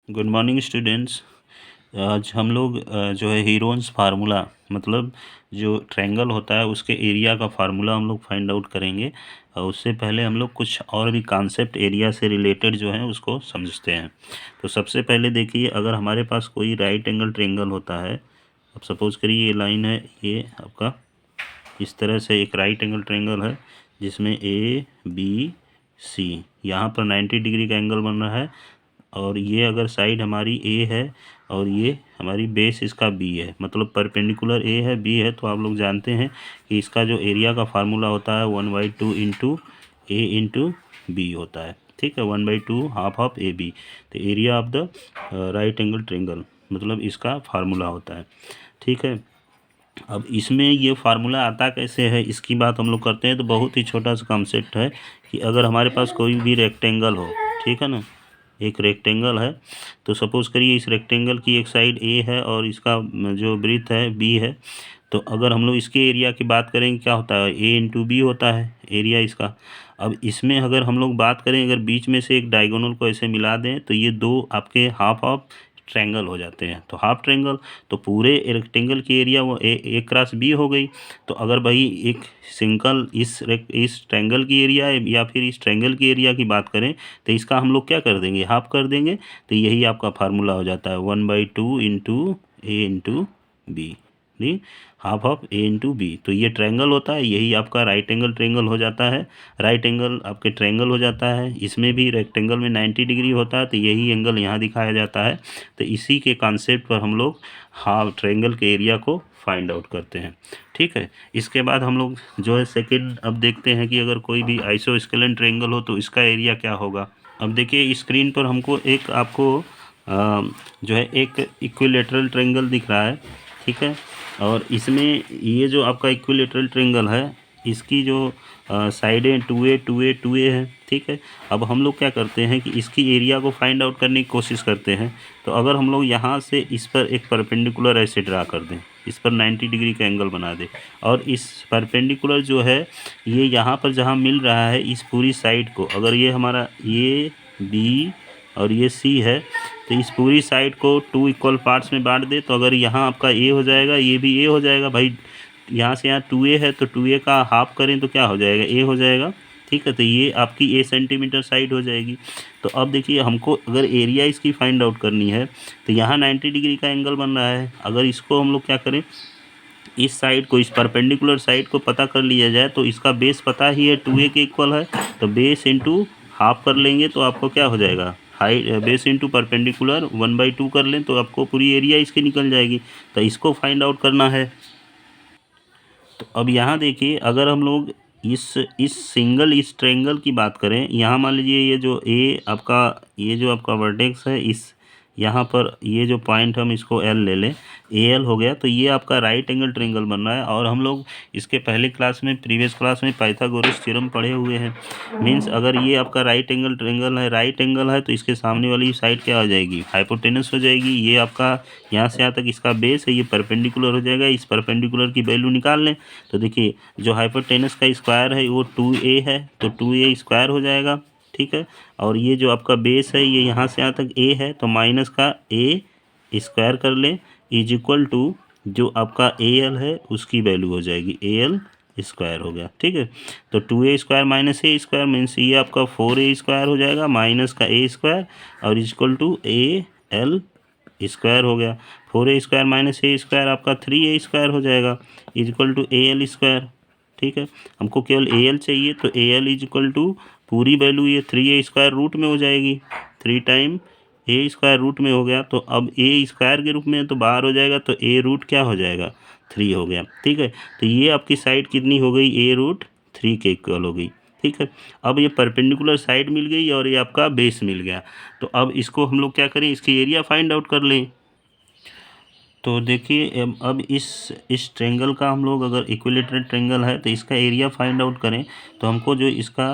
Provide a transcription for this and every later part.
Good morning students. आज हम लोग जो है हीरोन्स फार्मूला मतलब जो ट्रायंगल होता है उसके एरिया का फार्मूला हम लोग फाइंड आउट करेंगे। और उससे पहले हम लोग कुछ और भी कॉन्सेप्ट एरिया से रिलेटेड जो है उसको समझते हैं। तो सबसे पहले देखिए, अगर हमारे पास कोई राइट एंगल ट्रायंगल होता है, अब सपोज़ करिए ये लाइन है, ये आपका इस तरह से एक राइट एंगल ट्रायंगल है जिसमें ए बी सी, यहाँ पर 90 डिग्री का एंगल बन रहा है। और ये अगर साइड हमारी ए है और ये हमारी बेस इसका बी है, मतलब परपेंडिकुलर ए है बी है, तो आप लोग जानते हैं कि इसका जो एरिया का फार्मूला होता है 1/2 इंटू ए इंटू बी होता है। ठीक है, 1/2 हाफ ऑफ ए बी। तो area of the right angle triangle मतलब इसका फार्मूला होता है। ठीक है, अब इसमें ये फार्मूला आता कैसे है इसकी बात हम लोग करते हैं। तो बहुत ही छोटा सा कॉन्सेप्ट है कि अगर हमारे पास कोई भी रेक्टेंगल हो, ठीक है ना, एक रेक्टेंगल है, तो सपोज़ करिए इस रेक्टेंगल की एक साइड ए है और इसका जो ब्रीथ है बी है। तो अगर हम लोग इसके एरिया की बात करें, क्या होता है, ए इंटू बी होता है एरिया इसका। अब इसमें अगर हम लोग बात करें, अगर बीच में से एक डायगोनल को ऐसे मिला दें तो ये दो आपके हाफ ऑफ ट्रायंगल हो जाते हैं। तो हाफ ट्रायंगल, तो पूरे रेक्टेंगल की एरिया वो ए क्रॉस बी हो गई। तो अगर भाई एक सिंगल इस ट्रायंगल की एरिया है या फिर इस ट्रायंगल की एरिया की बात करें तो इसका हम लोग क्या कर देंगे, हाफ कर देंगे। तो यही आपका फार्मूला हो जाता है 1/2 इंटू ए इंटू बी, नहीं, half of a into b. तो ये ट्रायंगल होता है, यही आपका राइट एंगल ट्रायंगल हो जाता है। राइट एंगल आपके ट्रायंगल हो जाता है। इसमें भी रेक्टेंगल में 90 डिग्री होता है, तो यही एंगल यहाँ दिखाया जाता है। तो इसी के कॉन्सेप्ट पर हम लोग हाफ ट्रायंगल के एरिया को फाइंड आउट करते हैं। ठीक है, इसके बाद हम लोग जो है सेकेंड अब देखते हैं कि अगर कोई भी आइसोस्केलेन ट्रायंगल हो तो इसका एरिया क्या होगा। अब देखिए स्क्रीन पर हमको एक आपको जो है एक इक्विलेटरल ट्रायंगल दिख रहा है। ठीक है, और इसमें ये जो आपका इक्विलेटरल ट्रायंगल है इसकी जो साइडें 2a 2a 2a है। ठीक है, अब हम लोग क्या करते हैं कि इसकी एरिया को फाइंड आउट करने की कोशिश करते हैं। तो अगर हम लोग यहाँ से इस पर एक परपेंडिकुलर ऐसे ड्रा कर दें, इस पर 90 डिग्री का एंगल बना दें, और इस परपेंडिकुलर जो है ये यहाँ पर जहाँ मिल रहा है इस पूरी साइड को, अगर ये हमारा ए बी और ये सी है, तो इस पूरी साइड को 2 इक्वल पार्ट्स में बांट दे। तो अगर यहाँ आपका ए हो जाएगा, ये भी ए हो जाएगा भाई, यहाँ से यहाँ 2a है तो 2a का हाफ करें तो क्या हो जाएगा, ए हो जाएगा। ठीक है, तो ये आपकी ए सेंटीमीटर साइड हो जाएगी। तो अब देखिए हमको अगर एरिया इसकी फाइंड आउट करनी है तो यहाँ 90 डिग्री का एंगल बन रहा है। अगर इसको हम लोग क्या करें, इस साइड को, इस परपेंडिकुलर साइड को पता कर लिया जाए, तो इसका बेस पता ही है 2a के इक्वल है, तो बेस इंटू हाफ कर लेंगे तो आपको क्या हो जाएगा, हाइट बेस इंटू परपेंडिकुलर 1/2 कर लें तो आपको पूरी एरिया इसकी निकल जाएगी। तो इसको फाइंड आउट करना है। तो अब यहाँ देखिए, अगर हम लोग इस ट्रायंगल की बात करें, यहाँ मान लीजिए ये जो ये जो आपका वर्टेक्स है, इस यहाँ पर ये जो पॉइंट हम इसको एल ले लें, ए एल हो गया। तो ये आपका राइट एंगल ट्रायंगल बन रहा है। और हम लोग इसके पहले क्लास में, प्रीवियस क्लास में पाइथागोरस थ्योरम पढ़े हुए हैं। मीन्स अगर ये आपका राइट एंगल ट्रायंगल है तो इसके सामने वाली साइड क्या हो जाएगी, हाइपोटेनस हो जाएगी। ये आपका यहाँ से यहाँ तक इसका बेस है, ये परपेंडिकुलर हो जाएगा। इस परपेंडिकुलर की वैल्यू निकाल लें तो देखिए जो हाइपोटेनस का स्क्वायर है वो 2a है, तो 2a स्क्वायर हो जाएगा। ठीक है, और ये जो आपका बेस है ये यहाँ से यहाँ तक a है, तो माइनस का a स्क्वायर कर लें इज इक्वल टू जो आपका al है उसकी वैल्यू हो जाएगी, al स्क्वायर हो गया। ठीक है, तो 2a square minus a square means ये आपका 4a स्क्वायर हो जाएगा, माइनस का a स्क्वायर और is equal to al square हो गया। 4a square minus a square आपका 3a स्क्वायर हो जाएगा, is equal to al square. ठीक है, हमको केवल al चाहिए, तो al इज इक्वल टू पूरी वैल्यू ये 3a स्क्वायर रूट में हो जाएगी, 3 टाइम a स्क्वायर रूट में हो गया। तो अब a स्क्वायर के रूप में तो बाहर हो जाएगा, तो a रूट क्या हो जाएगा, 3 हो गया। ठीक है, तो ये आपकी साइड कितनी हो गई, a√3 के इक्वल हो गई। ठीक है, अब ये परपेंडिकुलर साइड मिल गई और ये आपका बेस मिल गया। तो अब इसको हम लोग क्या करें, इसकी एरिया फाइंड आउट कर लें। तो देखिए अब इस ट्रायंगल का हम लोग, अगर इक्विलेटरल ट्रायंगल है तो इसका एरिया फाइंड आउट करें, तो हमको जो इसका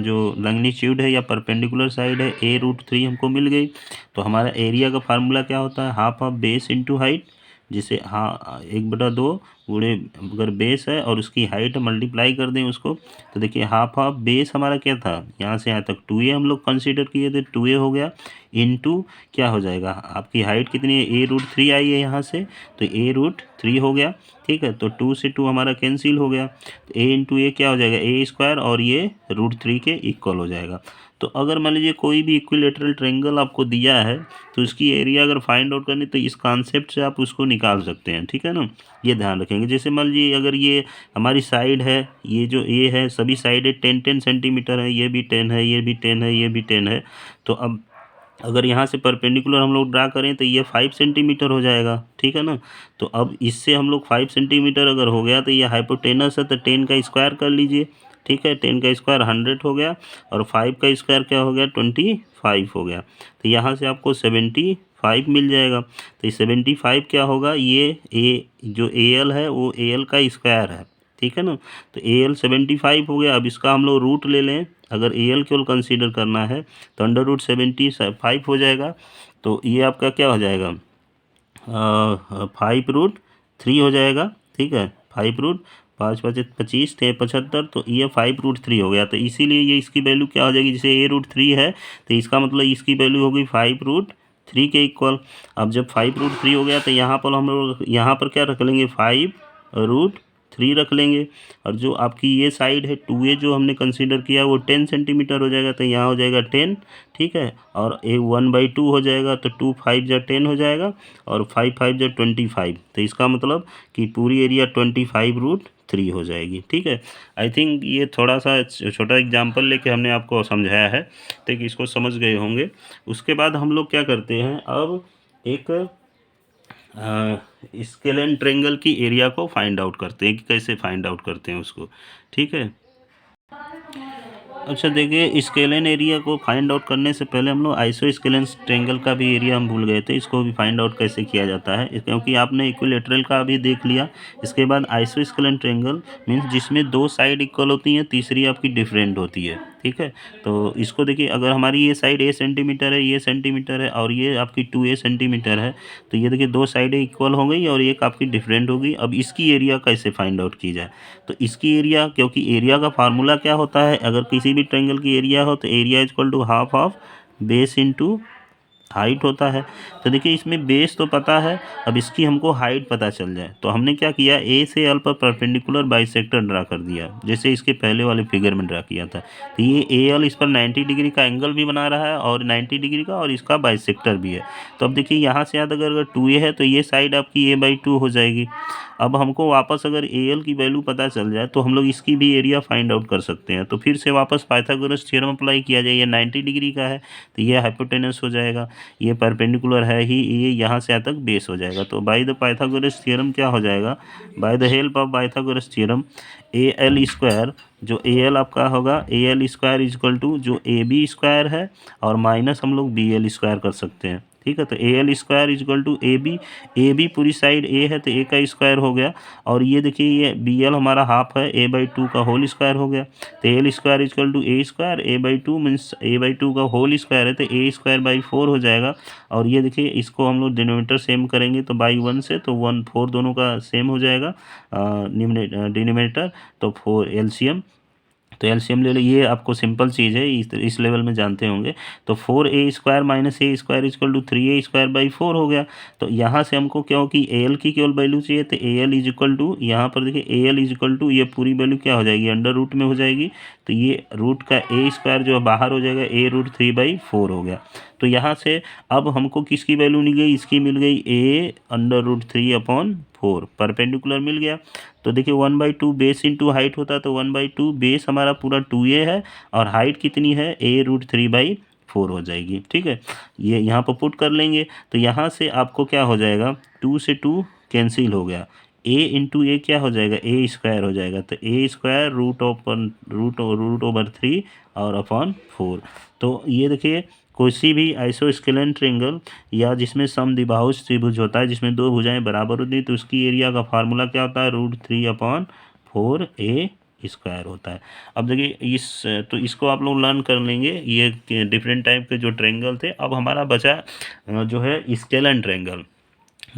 जो लैंग्नीट्यूड है या परपेंडिकुलर साइड है a√3 हमको मिल गई। तो हमारा एरिया का फार्मूला क्या होता है, half of base into height, जिसे हाँ 1/2 गुणे अगर बेस है और उसकी हाइट मल्टीप्लाई कर दें उसको, तो देखिए हाफ हाफ बेस हमारा क्या था, यहाँ से यहाँ तक 2a हम लोग कंसीडर किए थे, 2a हो गया इनटू क्या हो जाएगा, आपकी हाइट कितनी है, a√3 आई है यहाँ से, तो a√3 हो गया। ठीक है, तो 2 से 2 हमारा कैंसिल हो गया, तो a इंटू ए क्या हो जाएगा, a² और ये √3 के इक्वल हो जाएगा। तो अगर मान लीजिए कोई भी इक्विलेटरल ट्रायंगल आपको दिया है तो उसकी एरिया अगर फाइंड आउट करनी तो इस कॉन्सेप्ट से आप उसको निकाल सकते हैं। ठीक है ना, ये ध्यान रखेंगे। जैसे मान लीजिए अगर ये हमारी साइड है, ये जो ए है सभी साइडें 10-10 सेंटीमीटर है, ये भी 10 है, ये भी 10 है, ये भी 10 है, तो अब अगर यहाँ से परपेंडिकुलर हम लोग ड्रा करें तो ये 5 सेंटीमीटर हो जाएगा। ठीक है ना, तो अब इससे हम लोग 5 सेंटीमीटर अगर हो गया तो ये हाइपोटेनस है, तो 10 का स्क्वायर कर लीजिए। ठीक है, 10 का स्क्वायर 100 हो गया और 5 का स्क्वायर क्या हो गया, 25 हो गया। तो यहाँ से आपको 75 मिल जाएगा। तो ये 75 क्या होगा, ये ए जो ए एल है वो ए एल का स्क्वायर है। ठीक है ना, तो ए एल 75 हो गया। अब इसका हम लोग रूट ले लें, अगर ए एल केवल कंसीडर करना है तो √75 हो जाएगा। तो ये आपका क्या हो जाएगा, 5√3 हो जाएगा। ठीक है, 5×5 = 25, 75, तो ये 5√3 हो गया। तो इसीलिए ये इसकी वैल्यू क्या हो जाएगी, जैसे a√3 है तो इसका मतलब इसकी वैल्यू होगी 5√3 के इक्वल। अब जब 5√3 हो गया तो यहाँ पर हम लोग यहाँ पर क्या रख लेंगे, 5√3 रख लेंगे। और जो आपकी ये साइड है 2a जो हमने कंसीडर किया वो 10 सेंटीमीटर हो जाएगा, तो यहाँ हो जाएगा 10। ठीक है, और ए 1/2 हो जाएगा, तो 2 5 जा 10 हो जाएगा और 5 5 जा 25। तो इसका मतलब कि पूरी एरिया 25√3 हो जाएगी। ठीक है, आई थिंक ये थोड़ा सा छोटा एग्जाम्पल लेके हमने आपको समझाया है, तो कि इसको समझ गए होंगे। उसके बाद हम लोग क्या करते हैं, अब एक स्केलेन ट्रायंगल की एरिया को फाइंड आउट करते हैं कि कैसे फाइंड आउट करते हैं उसको। ठीक है, अच्छा देखिए, स्केलेन एरिया को फाइंड आउट करने से पहले हम लोग आइसोस्केलेन ट्रायंगल का भी एरिया हम भूल गए थे, इसको भी फाइंड आउट कैसे किया जाता है, क्योंकि आपने इक्विलेटरल का भी देख लिया। इसके बाद आइसोस्केलेन ट्रायंगल मीन्स जिसमें 2 साइड इक्वल होती हैं, तीसरी आपकी डिफरेंट होती है। ठीक है, तो इसको देखिए, अगर हमारी ये साइड a सेंटीमीटर है, ये सेंटीमीटर है और ये आपकी 2a सेंटीमीटर है, तो ये देखिए 2 साइडें इक्वल हो गई और एक आपकी डिफरेंट होगी। अब इसकी एरिया कैसे फाइंड आउट की जाए, तो इसकी एरिया, क्योंकि एरिया का फार्मूला क्या होता है, अगर किसी भी ट्रायंगल की एरिया हो तो area equal to half of base into height होता है। तो देखिए इसमें बेस तो पता है, अब इसकी हमको हाइट पता चल जाए तो हमने क्या किया, ए से एल पर परपेंडिकुलर बाइसेक्टर ड्रा कर दिया, जैसे इसके पहले वाले फिगर में ड्रा किया था। तो ये ए एल इस पर 90 डिग्री का एंगल भी बना रहा है और 90 डिग्री का, और इसका बाइसेक्टर भी है। तो अब देखिए यहाँ से याद, अगर 2a है तो ये साइड आपकी a/2 हो जाएगी। अब हमको वापस अगर ए एल की वैल्यू पता चल जाए तो हम लोग इसकी भी एरिया फाइंड आउट कर सकते हैं। तो फिर से वापस पाइथागोरस थ्योरम अप्लाई किया जाए, ये 90 डिग्री का है तो ये हाइपोटेनस हो जाएगा, ये परपेंडिकुलर है ही, ये यहाँ से यहाँ तक बेस हो जाएगा। तो बाय द पाइथागोरस थ्योरम क्या हो जाएगा, by the help of Pythagoras theorem A L square, जो ए एल आपका होगा A L square is equal to जो ए बी स्क्वायर है और माइनस हम लोग बी एल स्क्वायर कर सकते हैं। ठीक है, तो A L square is equal to A B पूरी साइड ए है तो ए का स्क्वायर हो गया, और ये देखिए ये बी एल हमारा हाफ है, a/2 का होल स्क्वायर हो गया। तो L square is equal to A square, a/2 means a/2 का होल स्क्वायर है तो a²/4 हो जाएगा। और ये देखिए इसको हम लोग डिनोमिनेटर सेम करेंगे तो बाई 1 से, तो 1 4 दोनों का सेम हो जाएगा डिनोमिनेटर, तो 4 एलसीएम, तो एलसीएम ले लो। ये आपको सिंपल चीज़ है, इस लेवल में जानते होंगे। तो 4a² - a² equal to 3a²/4 हो गया। तो यहाँ से हमको क्योंकि ए एल की केवल वैल्यू चाहिए तो A L is equal to, यहाँ पर देखिए A L is equal to ये पूरी वैल्यू क्या हो जाएगी, अंडर रूट में हो जाएगी। तो ये रूट का a² जो है बाहर हो जाएगा, a√3/4 हो गया। तो यहाँ से अब हमको किसकी वैल्यू मिल गई, इसकी मिल गई a√3/4 परपेंडिकुलर मिल गया। तो देखिए 1/2 बेस इंटू हाइट होता है, तो 1/2 बेस हमारा पूरा 2a है और हाइट कितनी है, a√3/4 हो जाएगी। ठीक है, ये यहाँ पर पुट कर लेंगे तो यहाँ से आपको क्या हो जाएगा, 2 से 2 कैंसिल हो गया, a इंटू ए क्या हो जाएगा, a² हो जाएगा। तो a² √3 और अपॉन 4। तो ये देखिए किसी भी आइसोस्केलेन ट्रायंगल या जिसमें समद्विबाहुज त्रिभुज होता है, जिसमें 2 भुजाएं बराबर होती हैं, तो उसकी एरिया का फार्मूला क्या होता है, √3/4a² होता है। अब देखिए तो इसको आप लोग लर्न कर लेंगे, ये डिफरेंट टाइप के जो ट्रायंगल थे। अब हमारा बचा जो है स्केलेन ट्रायंगल।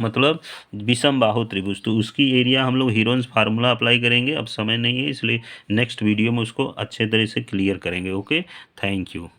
मतलब विषम बाहु त्रिभुज, तो उसकी एरिया हम लोग हीरोन्स फार्मूला अप्लाई करेंगे। अब समय नहीं है, इसलिए नेक्स्ट वीडियो में उसको अच्छे तरह से क्लियर करेंगे। Okay, thank you.